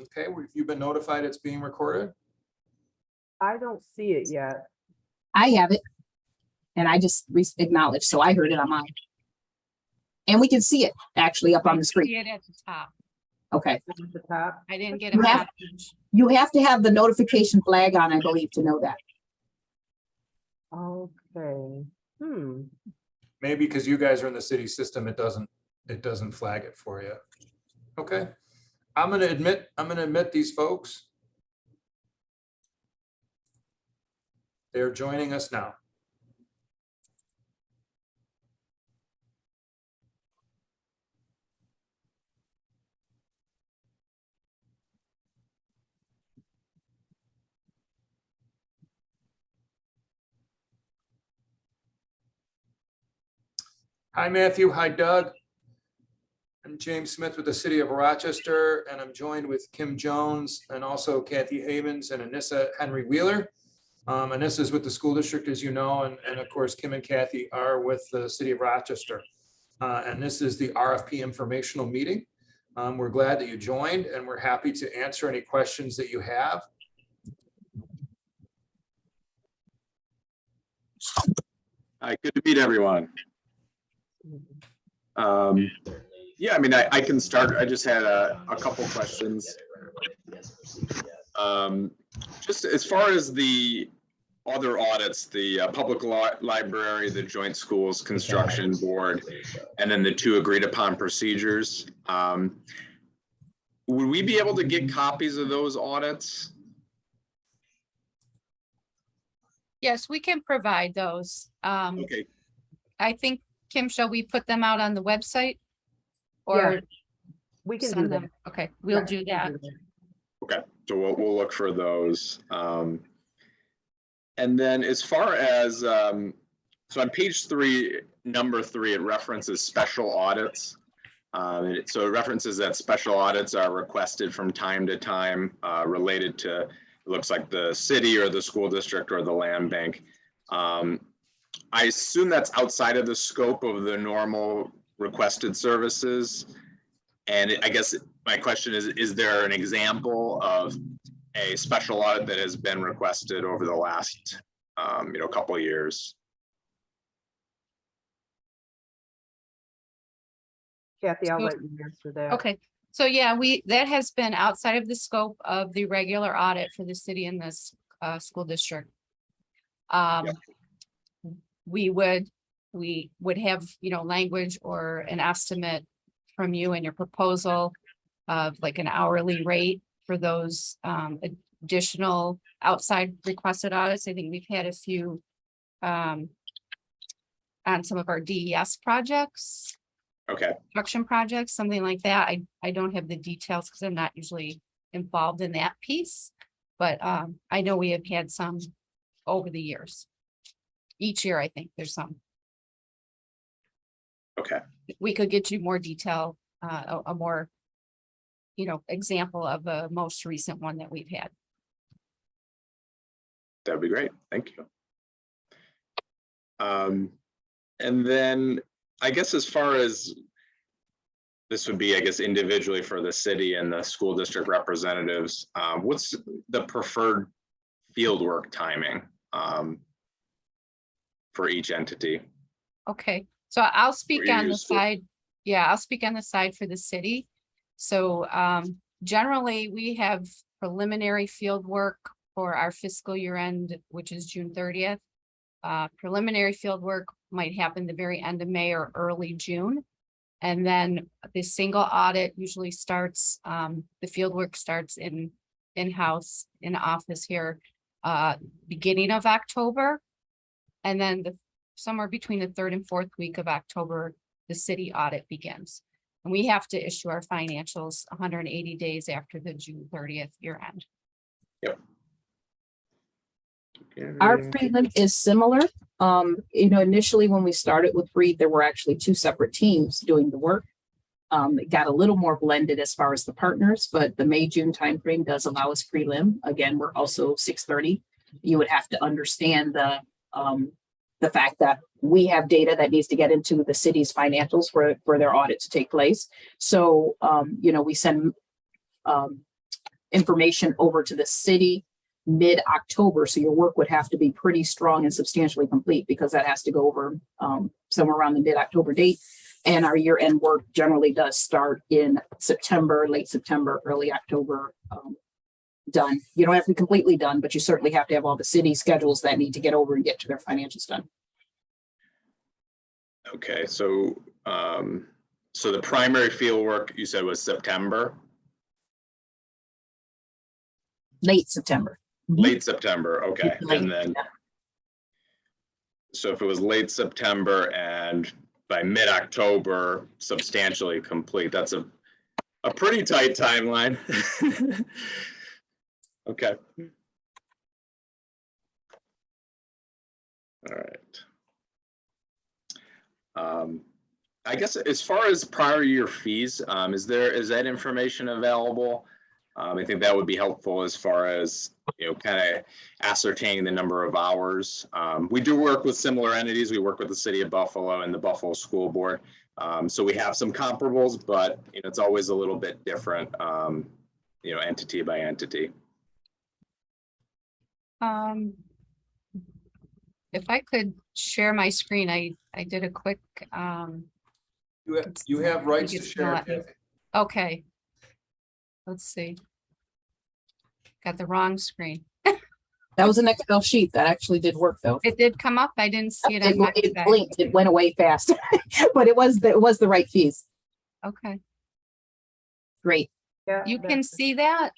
Okay, have you been notified it's being recorded? I don't see it yet. I have it. And I just acknowledged, so I heard it on mine. And we can see it actually up on the See screen. it at the top. Okay. This is the top. I didn't get You a have- message. You have to have the notification flag on, I believe, to know that. Okay. Maybe because you guys are in the city system, it doesn't flag it for you. Okay. I'm gonna admit these folks. They're joining us now. Hi, Matthew. Hi, Doug. I'm James Smith with the City of Rochester, and I'm joined with Kim Jones and also Kathy Havens and Anissa Henry Wheeler. Anissa is with the school district, as you know, and of course, Kim and Kathy are with the City of Rochester. And this is the RFP informational meeting. We're glad that you joined, and we're happy to answer any questions that you have. Hi, good to meet everyone. Yeah, I mean, I can start. I just had a couple questions. Just as far as the other audits, the public library, the joint schools construction board, and then the 2 agreed upon procedures. Would we be able to get copies of those audits? Yes, we can provide those. Okay, I think, Kim, shall we put them out on the website? Or Yeah, we can do send that. them? Okay, we'll Right, do we that. can do okay. So we'll look for those. And then as far as, so on page 3, number 3, it references special audits. So it references that special audits are requested from time to time related to, it looks like the city or the school district or the land bank. I assume that's outside of the scope of the normal requested services. And I guess my question is there an example of a special audit that has been requested over the last, couple of years? Kathy, I'll let you answer that. Okay, so yeah, that has been outside of the scope of the regular audit for the city and this school district. We would have, language or an estimate from you and your proposal of like an hourly rate for those additional outside requested audits. I think we've had a few on some of our DES projects. Okay, Construction projects, something like that. I don't have the details because I'm not usually involved in that piece. But I know we have had some over the years. Each year, I think there's some. okay, We could get you more detail, a more, example of the most recent one that we've had. that'd be great. Thank you. And then I guess as far as this would be, I guess, individually for the city and the school district representatives, what's the preferred fieldwork timing for each entity? Okay, so I'll speak What you're on the used to. side. Yeah, I'll speak on the side for the city. So generally, we have preliminary field work for our fiscal year end, which is June 30th. Preliminary field work might happen the very end of May or early June. And then the single audit usually starts, the field work starts in-house, in office here, beginning of October. And then somewhere between the 3rd and 4th week of October, the city audit begins. And we have to issue our financials 180 days after the June 30th year end. Yep. Our prelim is similar. Initially when we started with Reed, there were actually 2 separate teams doing the work. It got a little more blended as far as the partners, but the May-June timeframe does allow us prelim. Again, we're also 6:30. You would have to understand the fact that we have data that needs to get into the city's financials for their audit to take place. So, we send information over to the city mid-October. So your work would have to be pretty strong and substantially complete because that has to go over somewhere around the mid-October date. And our year-end work generally does start in September, late September, early October. Done. You don't have to be completely done, but you certainly have to have all the city schedules that need to get over and get to their financials done. Okay, so so the primary field work you said was September, Late September. late September, okay, Late, and then so if it was late September and by mid-October substantially complete, that's a pretty tight timeline. Okay. All right. I guess as far as prior year fees, is that information available? I think that would be helpful as far as, kind of ascertaining the number of hours. We do work with similar entities. We work with the city of Buffalo and the Buffalo School Board. So we have some comparables, but it's always a little bit different, entity by entity. If I could share my screen, I did a quick, You have rights to it's share. not- Kathy. okay. Let's see. Got the wrong screen. That was an Excel sheet that actually did work though. It did come up. I didn't see it. on my It side. blinked, it went away fast, but it was the right fees. Okay, Great. Yeah, you that- can see that?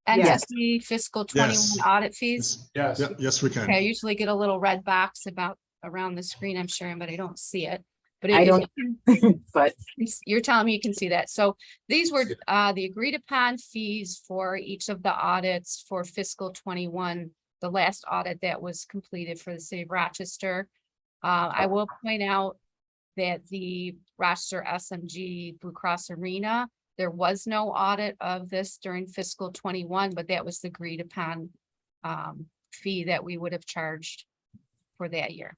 Yes. NC fiscal 21 Yes. audit fees. Yes. Yeah, yes, we can. Okay, I usually get a little red box around the screen I'm sharing, but I don't see it. But I if don't- you can- But you're telling me you can see that. So these were the agreed upon fees for each of the audits for fiscal 21, the last audit that was completed for the city of Rochester. I will point out that the Rochester SMG Blue Cross Arena, there was no audit of this during fiscal 21, but that was the agreed upon fee that we would have charged for that year.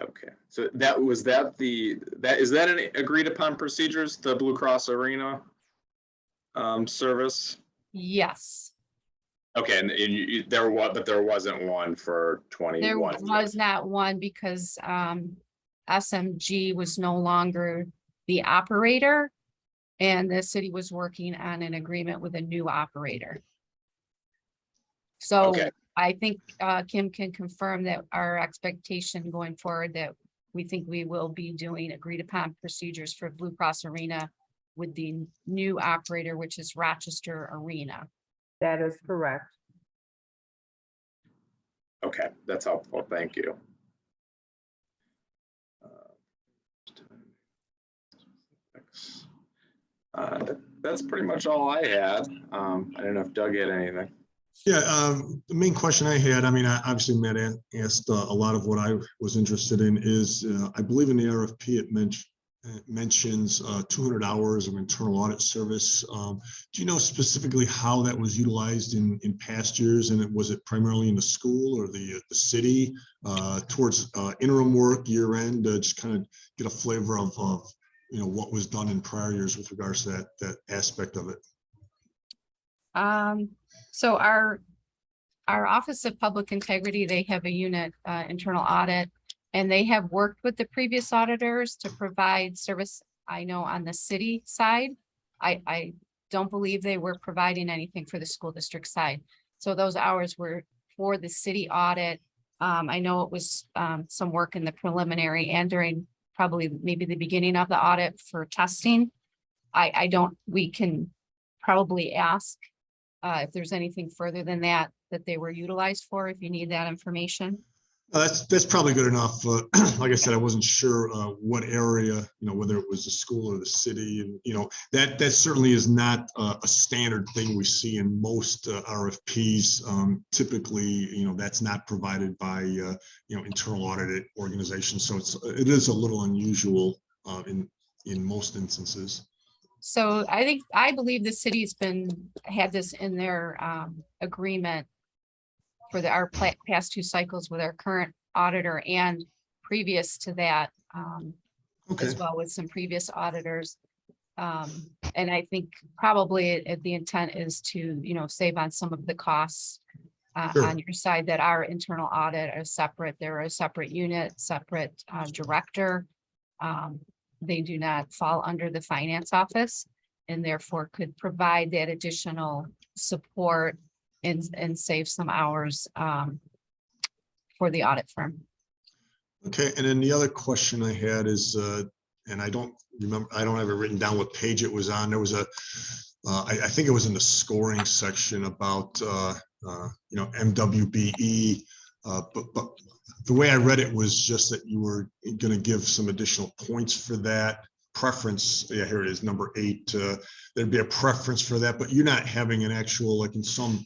Okay, so is that an agreed upon procedures, the Blue Cross Arena service? Yes, Okay, and there wasn't one for there 21. was not one because SMG was no longer the operator. And the city was working on an agreement with a new operator. So Okay. I think Kim can confirm that our expectation going forward that we think we will be doing agreed upon procedures for Blue Cross Arena with the new operator, which is Rochester Arena. That is correct. Okay, that's helpful. Thank you. That's pretty much all I had. I don't know if Doug had anything. Yeah, the main question I had, obviously Matt asked a lot of what I was interested in is, I believe in the RFP, it mentions 200 hours of internal audit service. Do you know specifically how that was utilized in past years? And was it primarily in the school or the city towards interim work year end? Just kind of get a flavor of what was done in prior years with regards to that aspect of it. So our Office of Public Integrity, they have a unit, internal audit, and they have worked with the previous auditors to provide service. I know on the city side, I don't believe they were providing anything for the school district side. So those hours were for the city audit. I know it was some work in the preliminary and during probably maybe the beginning of the audit for testing. We can probably ask if there's anything further than that they were utilized for, if you need that information. That's probably good enough. Like I said, I wasn't sure what area, whether it was the school or the city, and that certainly is not a standard thing we see in most RFPs. Typically, that's not provided by internal audit organizations, so it is a little unusual in most instances. So I believe the city's had this in their agreement for our past two cycles with our current auditor and previous to that, Okay. as well with some previous auditors. And I think probably the intent is to, save on some of the costs Sure. on your side that our internal audit are separate. They're a separate unit, separate director. They do not fall under the finance office and therefore could provide that additional support and save some hours for the audit firm. Okay, and then the other question I had is, and I don't remember, I don't have it written down what page it was on. There was I think it was in the scoring section about, MWBE. But the way I read it was just that you were going to give some additional points for that preference. Yeah, here it is, number 8. There'd be a preference for that, but you're not having an actual, like in some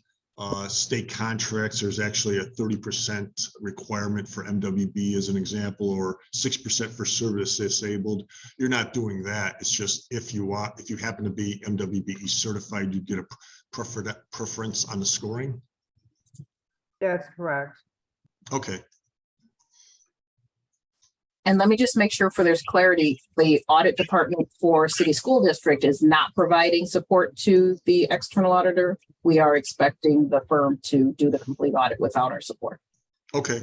state contracts, there's actually a 30% requirement for MWB as an example, or 6% for service disabled. You're not doing that. It's just if you happen to be MWBE certified, you get a preference on the scoring. That's correct. Okay. And let me just make sure there's clarity, the audit department for city school district is not providing support to the external auditor. We are expecting the firm to do the complete audit without our support. Okay.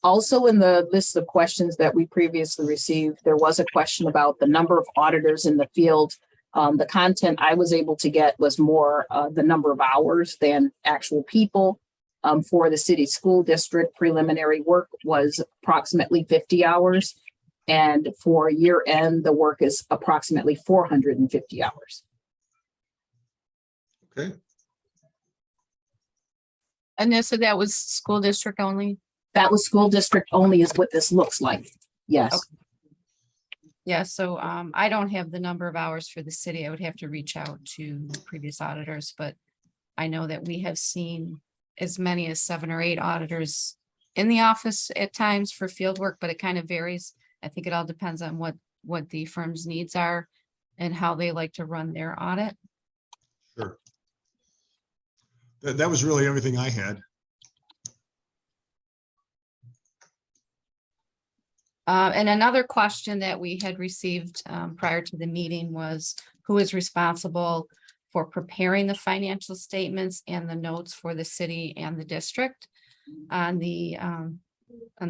Also in the list of questions that we previously received, there was a question about the number of auditors in the field. The content I was able to get was more the number of hours than actual people. For the city school district, preliminary work was approximately 50 hours. And for year end, the work is approximately 450 hours. Okay. And so that was school district only? That was school district only is what this looks like. Yes. Okay. Yeah, so I don't have the number of hours for the city. I would have to reach out to previous auditors, but I know that we have seen as many as 7 or 8 auditors in the office at times for field work, but it kind of varies. I think it all depends on what the firm's needs are and how they like to run their audit. Sure. That was really everything I had. And another question that we had received prior to the meeting was who is responsible for preparing the financial statements and the notes for the city and the district. On the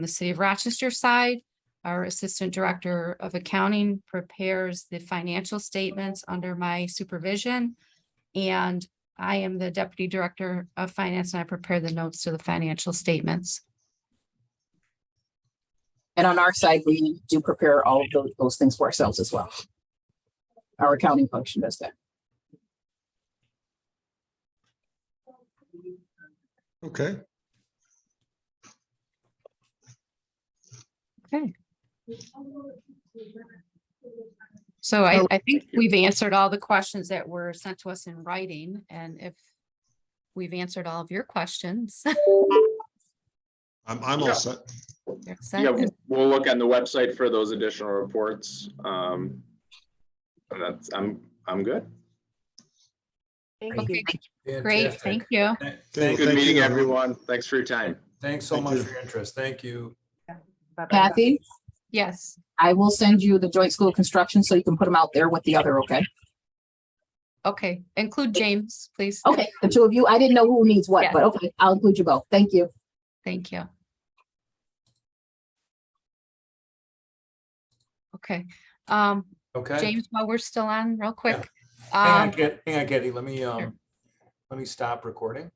city of Rochester side, our assistant director of accounting prepares the financial statements under my supervision. And I am the deputy director of finance and I prepare the notes to the financial statements. And on our side, we do prepare all of those things for ourselves as well. Our accounting function does that. Okay. Okay. So I think we've answered all the questions that were sent to us in writing, and if we've answered all of your questions. I'm all set. you're set. Yeah, we'll look on the website for those additional reports. And I'm good. Thank Okay, you. great, thank you. Okay, Good thank meeting, you. everyone. Thanks for your time. Thanks so Thank much you. for your interest. Thank you. Bye-bye. Kathy, Yes, I will send you the joint school construction so you can put them out there with the other, okay? okay, include James, please. Okay, the two of you, I didn't know who needs what, Yeah. but okay, I'll include you both. Thank you. Thank you. Okay, Okay. James, while we're still on, real quick. Hang on, Katie. Let me stop recording.